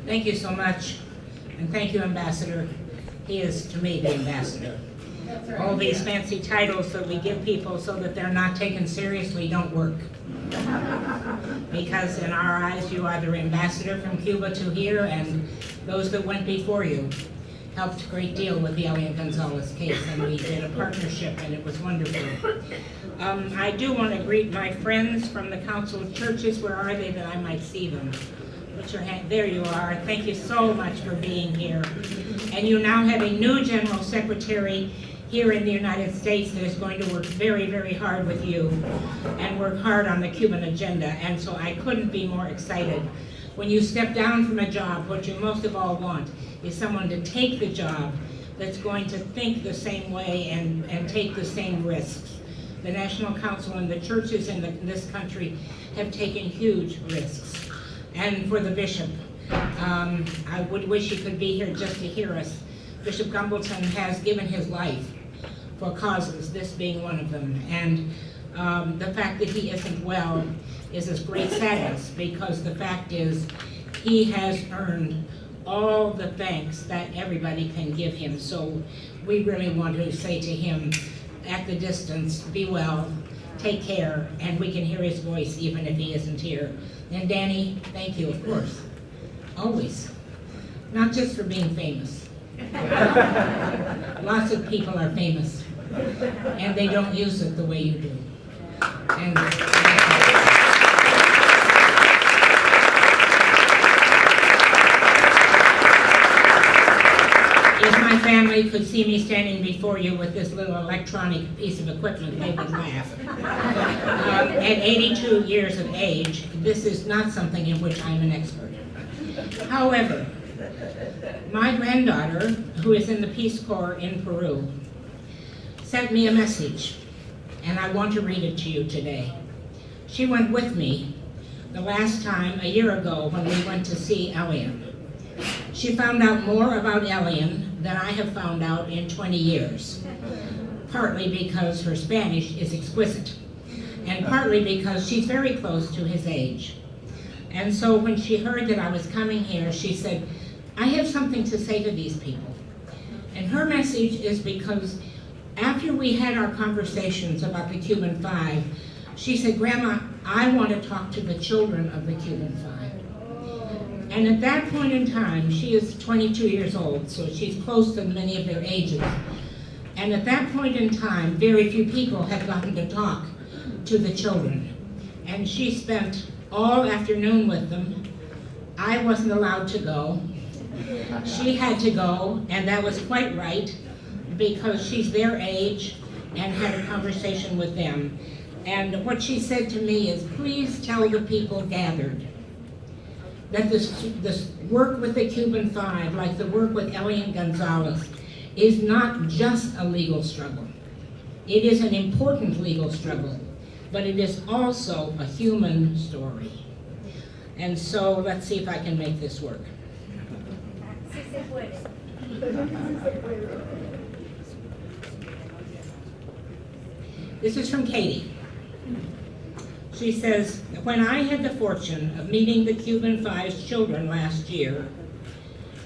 Thank you so much, and thank you, Ambassador. He is, to me, the ambassador. All these fancy titles that we give people so that they're not taken seriously don't work. Because in our eyes, you are the ambassador from Cuba to here, and those that went before you helped a great deal with the Elian Gonzalez case, and we did a partnership, and it was wonderful. I do want to greet my friends from the Council of Churches. Where are they that I might see them? Put your hand, there you are. Thank you so much for being here. And you now have a new General Secretary here in the United States that is going to work very, very hard with you and work hard on the Cuban agenda. And so I couldn't be more excited. When you step down from a job, what you most of all want is someone to take the job that's going to think the same way and take the same risks. The National Council and the churches in this country have taken huge risks. And for the bishop, I would wish he could be here just to hear us. Bishop Gumbleton has given his life for causes, this being one of them. And the fact that he isn't well is a great sadness, because the fact is he has earned all the thanks that everybody can give him. So we really want to say to him at the distance, be well, take care, and we can hear his voice even if he isn't here. And Danny, thank you, of course, always, not just for being famous. Lots of people are famous, and they don't use it the way you do. And if my family could see me standing before you with this little electronic piece of equipment, they would laugh. At 82 years of age, this is not something in which I'm an expert. However, my granddaughter, who is in the Peace Corps in Peru, sent me a message, and I want to read it to you today. She went with me the last time, a year ago, when we went to see Elian. She found out more about Elian than I have found out in 20 years, partly because her Spanish is exquisite, and partly because she's very close to his age. And so when she heard that I was coming here, she said, I have something to say to these people. And her message is because after we had our conversations about the Cuban Five, she said, Grandma, I want to talk to the children of the Cuban Five. And at that point in time, she is 22 years old, so she's close to many of their ages. And at that point in time, very few people had gotten to talk to the children. And she spent all afternoon with them. I wasn't allowed to go. She had to go, and that was quite right, because she's their age and had a conversation with them. And what she said to me is, please tell the people gathered that this work with the Cuban Five, like the work with Elian Gonzalez, is not just a legal struggle. It is an important legal struggle, but it is also a human story. And so let's see if I can make this work. This is from Katie. She says, when I had the fortune of meeting the Cuban Five's children last year,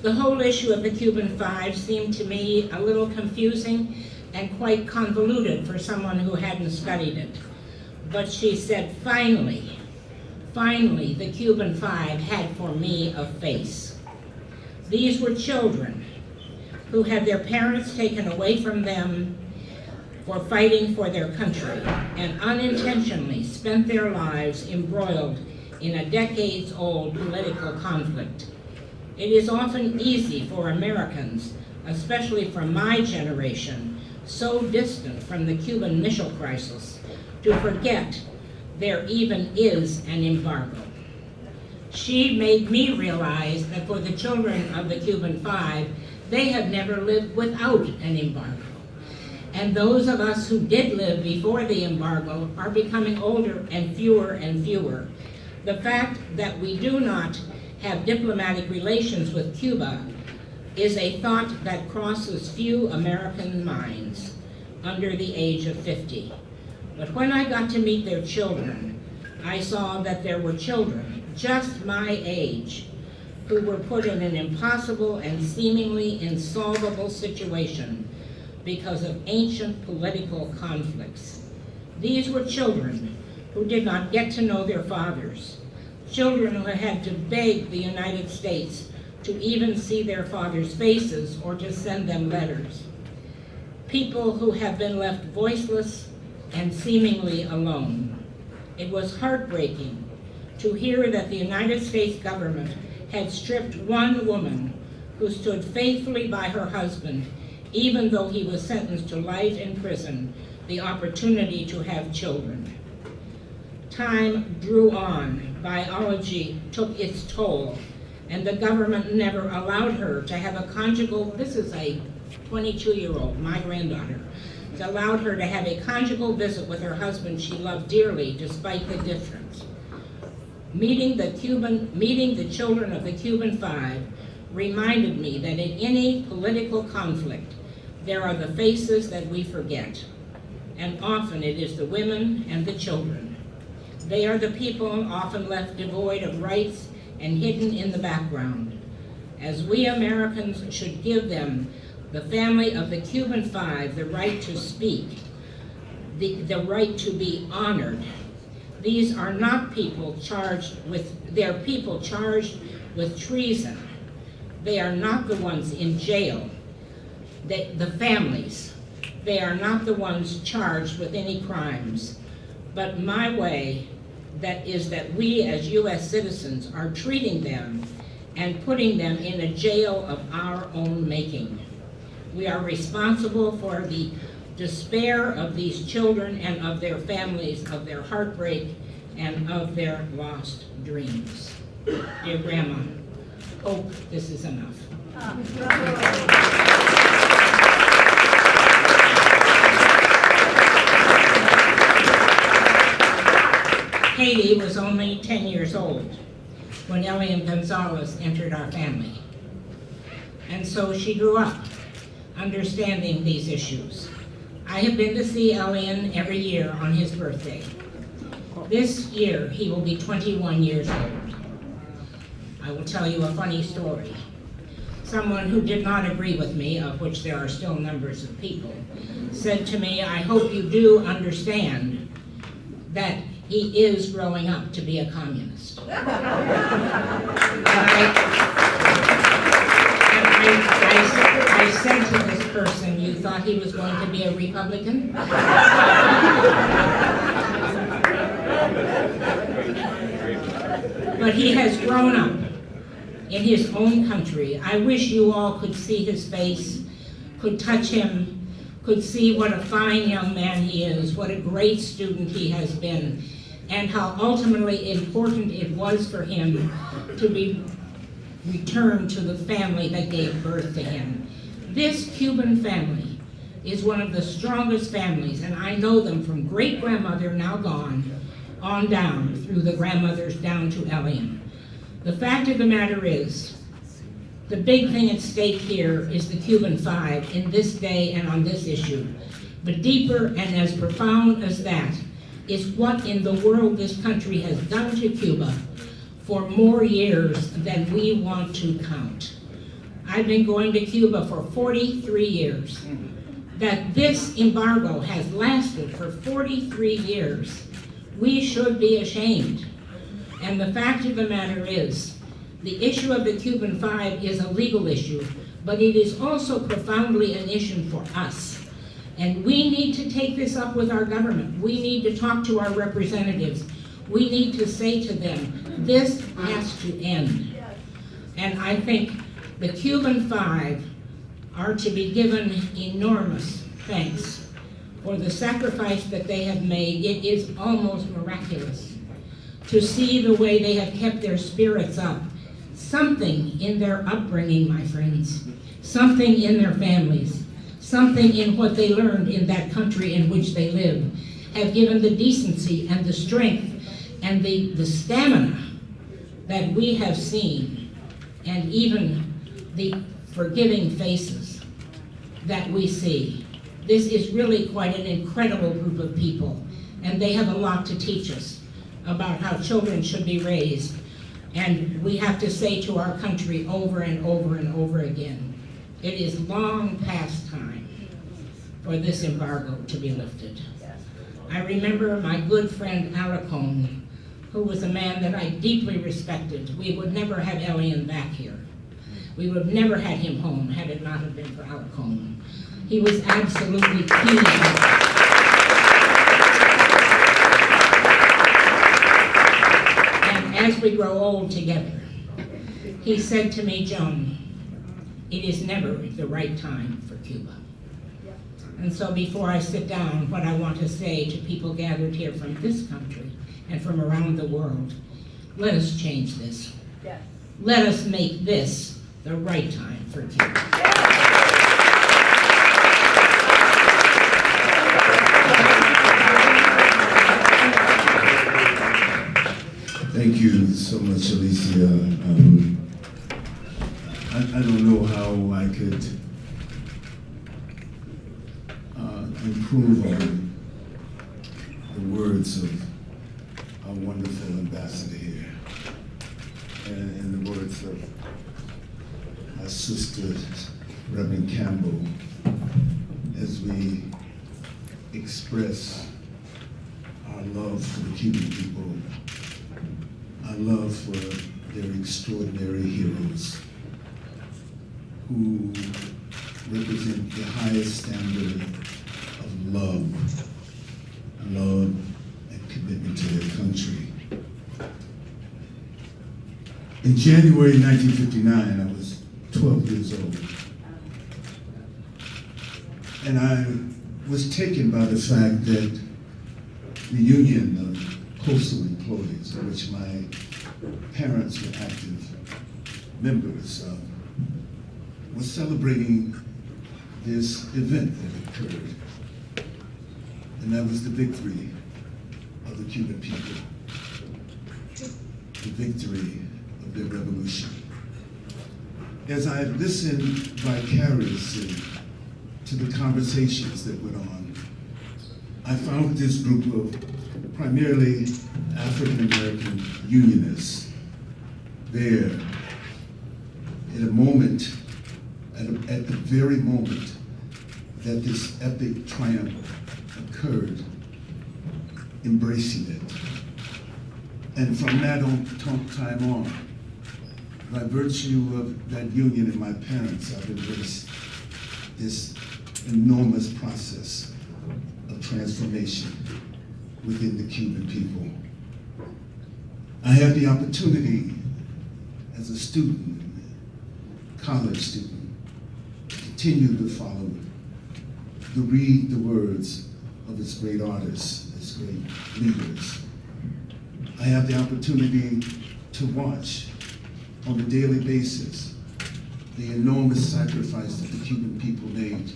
the whole issue of the Cuban Five seemed to me a little confusing and quite convoluted for someone who hadn't studied it. But she said, finally, the Cuban Five had for me a face. These were children who had their parents taken away from them for fighting for their country, and unintentionally spent their lives embroiled in a decades-old political conflict. It is often easy for Americans, especially from my generation, so distant from the Cuban Missile Crisis, to forget there even is an embargo. She made me realize that for the children of the Cuban Five, they have never lived without an embargo. And those of us who did live before the embargo are becoming older and fewer and fewer. The fact that we do not have diplomatic relations with Cuba is a thought that crosses few American minds under the age of 50. But when I got to meet their children, I saw that there were children just my age who were put in an impossible and seemingly insolvable situation because of ancient political conflicts. These were children who did not get to know their fathers, children who had to beg the United States to even see their fathers' faces or to send them letters. People who have been left voiceless and seemingly alone. It was heartbreaking to hear that the United States government had stripped one woman who stood faithfully by her husband, even though he was sentenced to life in prison, the opportunity to have children. Time drew on, biology took its toll, and the government never allowed her to have a conjugal, this is a 22-year-old, my granddaughter, it allowed her to have a conjugal visit with her husband she loved dearly despite the difference. Meeting the children of the Cuban Five reminded me that in any political conflict, there are the faces that we forget, and often it is the women and the children. They are the people often left devoid of rights and hidden in the background. As we Americans should give them, the family of the Cuban Five, the right to speak, the right to be honored. These are not people charged with, they're people charged with treason. They are not the ones in jail. The families, they are not the ones charged with any crimes. But my way, that is that we as U.S. citizens are treating them and putting them in a jail of our own making. We are responsible for the despair of these children and of their families, of their heartbreak, and of their lost dreams. Dear Grandma, hope this is enough. Katie was only 10 years old when Elian Gonzalez entered our family. And so she grew up understanding these issues. I have been to see Elian every year on his birthday. This year, he will be 21 years old. I will tell you a funny story. Someone who did not agree with me, of which there are still numbers of people, said to me, I hope you do understand that he is growing up to be a communist. I said to this person, you thought he was going to be a Republican? But he has grown up in his own country. I wish you all could see his face, could touch him, could see what a fine young man he is, what a great student he has been, and how ultimately important it was for him to be returned to the family that gave birth to him. This Cuban family is one of the strongest families, and I know them from great-grandmother, now gone, on down, through the grandmothers down to Elian. The fact of the matter is, the big thing at stake here is the Cuban Five in this day and on this issue. But deeper and as profound as that is what in the world this country has done to Cuba for more years than we want to count. I've been going to Cuba for 43 years. That this embargo has lasted for 43 years, we should be ashamed. And the fact of the matter is, the issue of the Cuban Five is a legal issue, but it is also profoundly an issue for us. And we need to take this up with our government. We need to talk to our representatives. We need to say to them, this has to end. And I think the Cuban Five are to be given enormous thanks for the sacrifice that they have made. It is almost miraculous to see the way they have kept their spirits up. Something in their upbringing, my friends, something in their families, something in what they learned in that country in which they live, have given the decency and the strength and the stamina that we have seen, and even the forgiving faces that we see. This is really quite an incredible group of people, and they have a lot to teach us about how children should be raised. And we have to say to our country over and over and over again, it is long past time for this embargo to be lifted. I remember my good friend Alacone, who was a man that I deeply respected. We would never have Elian back here. We would have never had him home had it not have been for Alacone. He was absolutely key. And as we grow old together, he said to me, Joan, it is never the right time for Cuba. And so before I sit down, what I want to say to people gathered here from this country and from around the world, let us change this. Yes. Let us make this the right time for Cuba. Thank you so much, Alicia. I don't know how I could improve on the words of our wonderful ambassador here, and the words of our sister, Reverend Campbell, as we express our love for the Cuban people, our love for their extraordinary heroes who represent the highest standard of love and commitment to their country. In January 1959, I was 12 years old, and I was taken by the fact that the Union of Postal Employees, of which my parents were active members of, was celebrating this event that occurred, and that was the victory of the Cuban people, the victory of their revolution. As I listened vicariously to the conversations that went on, I found this group of primarily African-American unionists there at a moment, at the very moment that this epic triumph occurred, embracing it. And from that time on, by virtue of that union and my parents, I've embraced this enormous process of transformation within the Cuban people. I had the opportunity as a student, college student, to continue to follow, to read the words of its great artists, its great leaders. I have the opportunity to watch on a daily basis the enormous sacrifice that the Cuban people made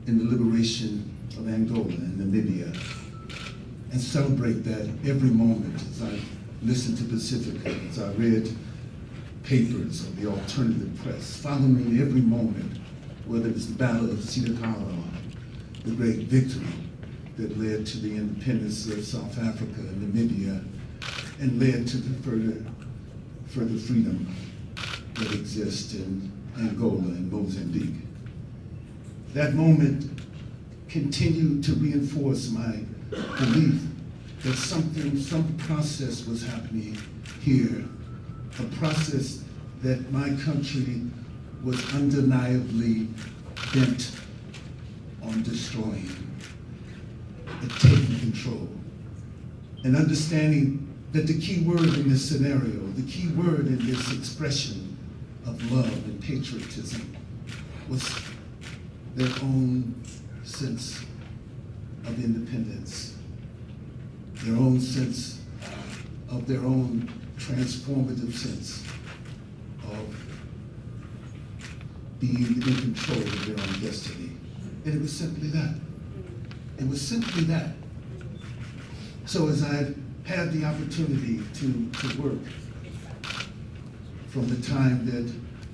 in the liberation of Angola and Namibia, and celebrate that every moment as I listened to Pacifica, as I read papers of the alternative press, following every moment, whether it's the Battle of Sitakala, the great victory that led to the independence of South Africa and Namibia, and led to the further freedom that exists in Angola and Mozambique. That moment continued to reinforce my belief that some process was happening here, a process that my country was undeniably bent on destroying, and taking control, and understanding that the key word in this scenario, the key word in this expression of love and patriotism was their own sense of independence, their own sense of their own transformative sense of being in control of their own destiny. And it was simply that. It was simply that. So as I've had the opportunity to work from the time that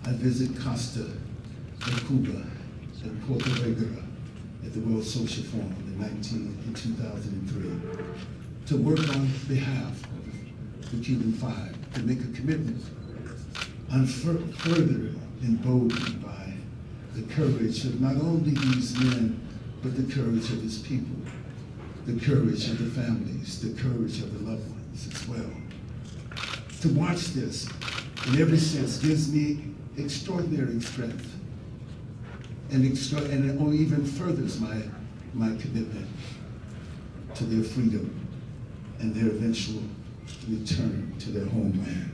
I visit Costa and Cuba and Puerto Rico at the World Social Forum in 2003, to work on behalf of the Cuban Five, to make a commitment. I'm further emboldened by the courage of not only these men, but the courage of his people, the courage of the families, the courage of the loved ones as well. To watch this, in every sense, gives me extraordinary strength, and it only even furthers my commitment to their freedom and their eventual return to their homeland.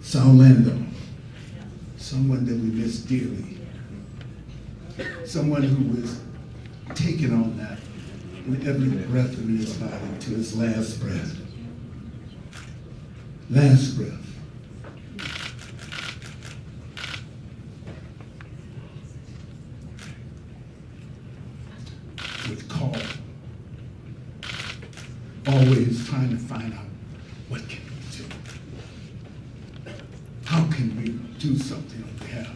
Saul Lando, someone that we miss dearly, someone who was taken on that in every breath of his body to his last breath. Last breath. With call, always trying to find out, what can we do? How can we do something on behalf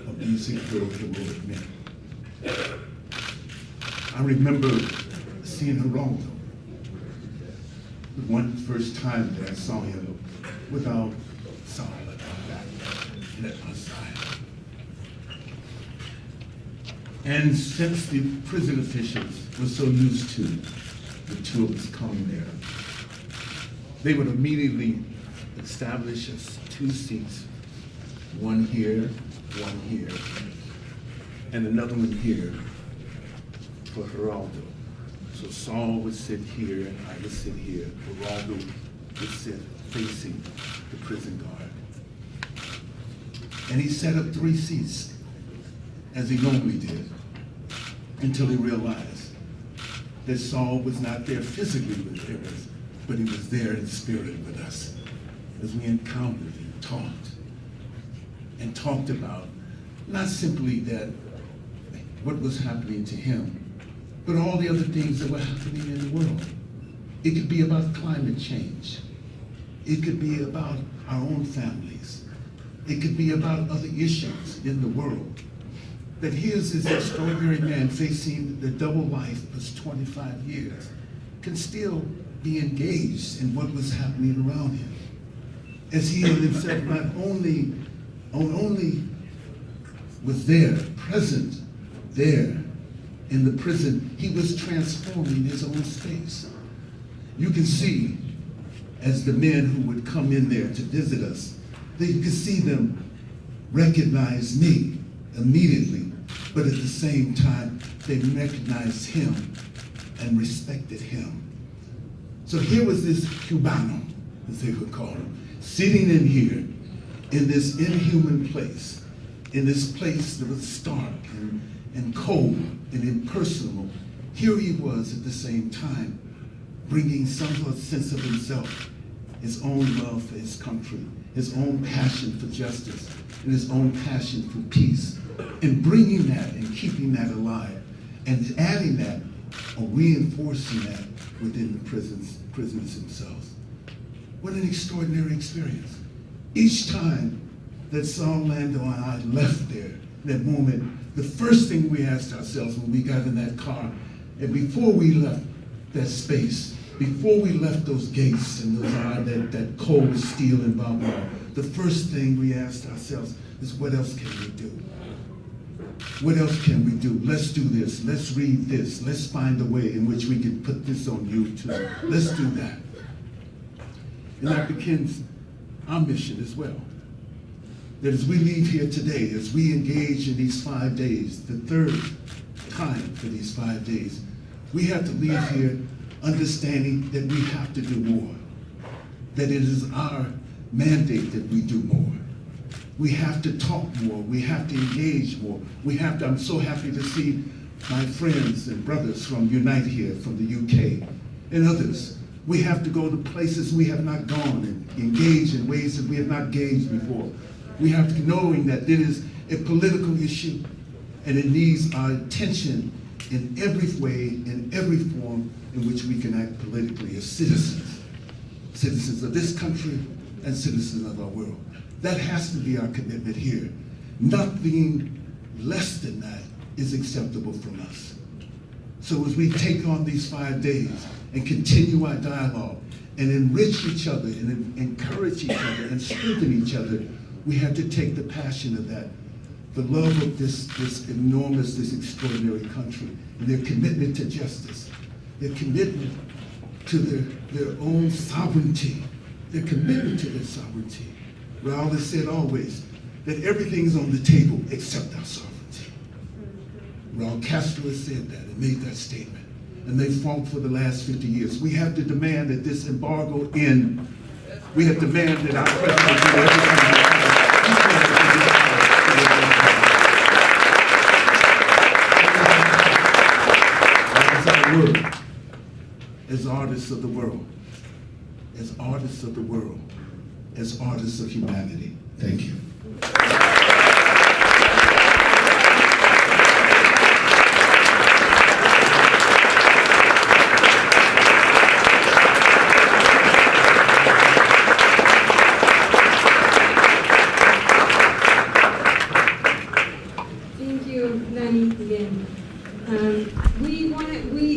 of these heroic men? I remember seeing Geraldo, the one first time that I saw him without Saul at my back and at my side. And since the prison officials were so used to the two of us coming there, they would immediately establish us 2 seats, one here, and another one here for Geraldo. So Saul would sit here, and I would sit here. Geraldo would sit facing the prison guard. And he set up 3 seats, as he normally did, until he realized that Saul was not there physically with us, but he was there in spirit with us as we encountered and talked about not simply that what was happening to him, but all the other things that were happening in the world. It could be about climate change. It could be about our own families. It could be about other issues in the world. That here's this extraordinary man facing the double life plus 25 years, can still be engaged in what was happening around him. As he himself not only was there, present there in the prison, he was transforming his own space. You can see, as the men who would come in there to visit us, that you could see them recognize me immediately, but at the same time, they recognized him and respected him. So here was this Cubano, as they would call him, sitting in here, in this inhuman place, in this place that was stark and cold and impersonal. Here he was at the same time, bringing some sense of himself, his own love for his country, his own passion for justice, and his own passion for peace, and bringing that and keeping that alive, and adding that or reinforcing that within the prisons themselves. What an extraordinary experience. Each time that Saul Lando and I left there, that moment, the first thing we asked ourselves when we got in that car, and before we left that space, before we left those gates and that cold steel and barbed wire, the first thing we asked ourselves is, what else can we do? What else can we do? Let's do this. Let's read this. Let's find a way in which we can put this on YouTube. Let's do that. And that begins our mission as well. That as we leave here today, as we engage in these 5 days, the third time for these 5 days, we have to leave here understanding that we have to do more. That it is our mandate that we do more. We have to talk more. We have to engage more. I'm so happy to see my friends and brothers from Unite here, from the UK, and others. We have to go to places we have not gone and engage in ways that we have not engaged before. We have to knowing that there is a political issue and it needs our attention in every way, in every form in which we can act politically as citizens. Citizens of this country and citizens of our world. That has to be our commitment here. Nothing less than that is acceptable from us. So as we take on these 5 days and continue our dialogue and enrich each other and encourage each other and strengthen each other, we have to take the passion of that, the love of this enormous, this extraordinary country, and their commitment to justice, their commitment to their own sovereignty, their commitment to their sovereignty. Raul has said always that everything is on the table except our sovereignty. Raul Castro has said that and made that statement. And they fought for the last 50 years. We have to demand that this embargo end. We have to demand that our president do everything he can. That is our work as artists of the world, as artists of the world, as artists of humanity. Thank you. Thank you, Danny, again. We